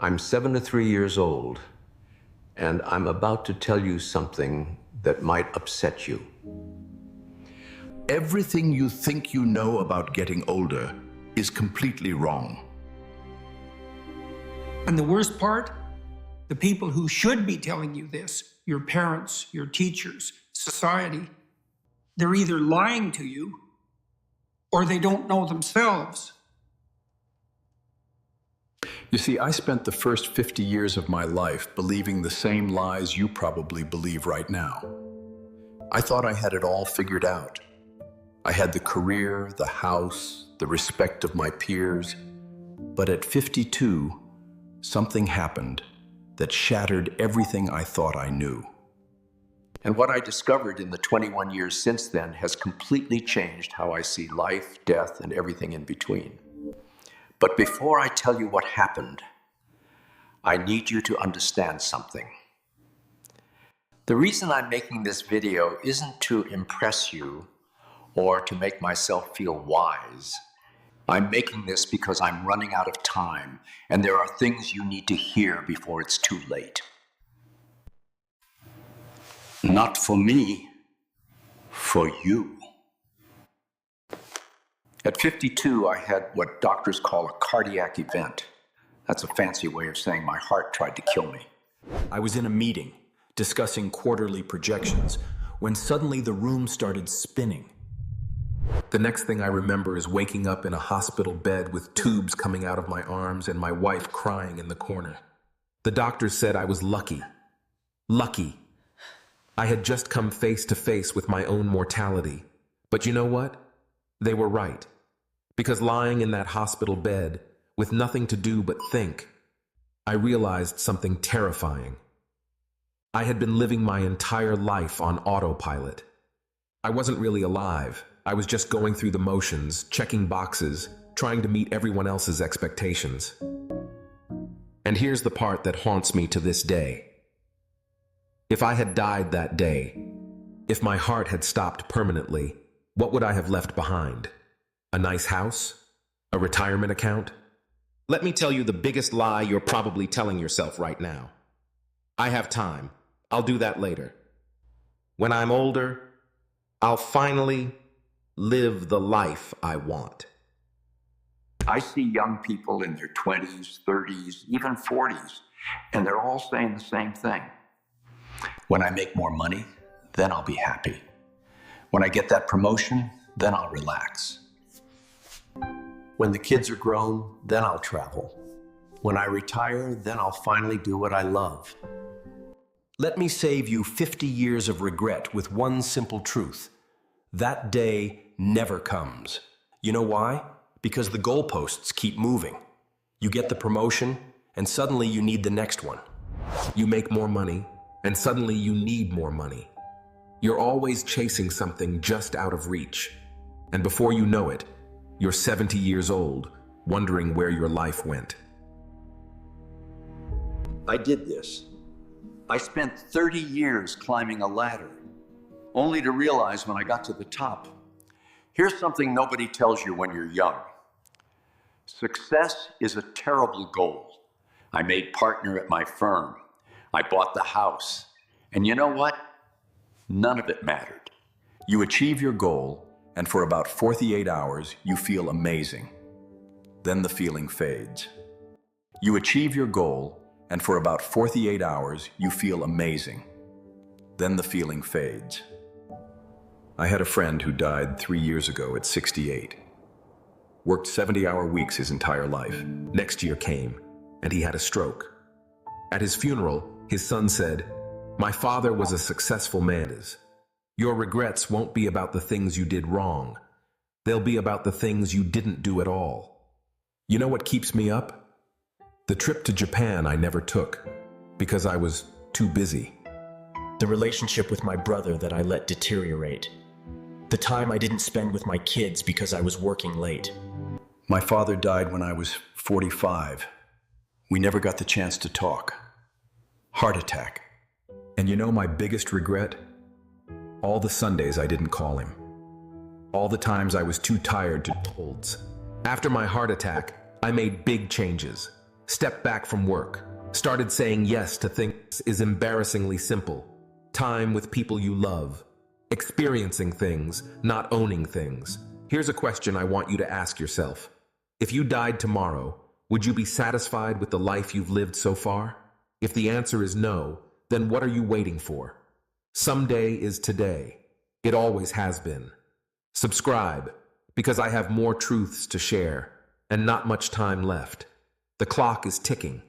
I'm 73 years old, and I'm about to tell you something that might upset you. Everything you think you know about getting older is completely wrong. And the worst part, the people who should be telling you this, your parents, your teachers, society, they're either lying to you or they don't know themselves. You see, I spent the first 50 years of my life believing the same lies you probably believe right now. I thought I had it all figured out. I had the career, the house, the respect of my peers. But at 52, something happened that shattered everything I thought I knew. And what I discovered in the 21 years since then has completely changed how I see life, death, and everything in between. But before I tell you what happened, I need you to understand something. The reason I'm making this video isn't to impress you or to make myself feel wise. I'm making this because I'm running out of time, and there are things you need to hear before it's too late. Not for me, for you. At 52, I had what doctors call a cardiac event. That's a fancy way of saying my heart tried to kill me. I was in a meeting discussing quarterly projections when suddenly the room started spinning. The next thing I remember is waking up in a hospital bed with tubes coming out of my arms and my wife crying in the corner. The doctors said I was lucky. Lucky. I had just come face to face with my own mortality. But you know what? They were right. Because lying in that hospital bed, with nothing to do but think, I realized something terrifying. I had been living my entire life on autopilot. I wasn't really alive. I was just going through the motions, checking boxes, trying to meet everyone else's expectations. And here's the part that haunts me to this day. If I had died that day, if my heart had stopped permanently, what would I have left behind? A nice house? A retirement account? Let me tell you the biggest lie you're probably telling yourself right now. I have time. I'll do that later. When I'm older, I'll finally live the life I want. I see young people in their 20s, 30s, even 40s, and they're all saying the same thing. When I make more money, then I'll be happy. When I get that promotion, then I'll relax. When the kids are grown, then I'll travel. When I retire, then I'll finally do what I love. Let me save you 50 years of regret with one simple truth. That day never comes. You know why? Because the goalposts keep moving. You get the promotion, and suddenly you need the next one. You make more money, and suddenly you need more money. You're always chasing something just out of reach. And before you know it, you're 70 years old, wondering where your life went. I did this. I spent 30 years climbing a ladder, only to realize when I got to the top, here's something nobody tells you when you're young. Success is a terrible goal. I made partner at my firm. I bought the house. And you know what? None of it mattered. You achieve your goal, and for about 48 hours, you feel amazing. Then the feeling fades. You achieve your goal, and for about 48 hours, you feel amazing. Then the feeling fades. I had a friend who died 3 years ago at 68. Worked 70-hour weeks his entire life. Next year came, and he had a stroke. At his funeral, his son said, "My father was a successful man. Your regrets won't be about the things you did wrong. They'll be about the things you didn't do at all." You know what keeps me up? The trip to Japan I never took, because I was too busy. The relationship with my brother that I let deteriorate. The time I didn't spend with my kids because I was working late. My father died when I was 45. We never got the chance to talk. Heart attack. And you know my biggest regret? All the Sundays I didn't call him. All the times I was too tired to holds. After my heart attack, I made big changes. Stepped back from work. Started saying yes to things is embarrassingly simple. Time with people you love. Experiencing things, not owning things. Here's a question I want you to ask yourself. If you died tomorrow, would you be satisfied with the life you've lived so far? If the answer is no, then what are you waiting for? Someday is today. It always has been. Subscribe, because I have more truths to share, and not much time left. The clock is ticking.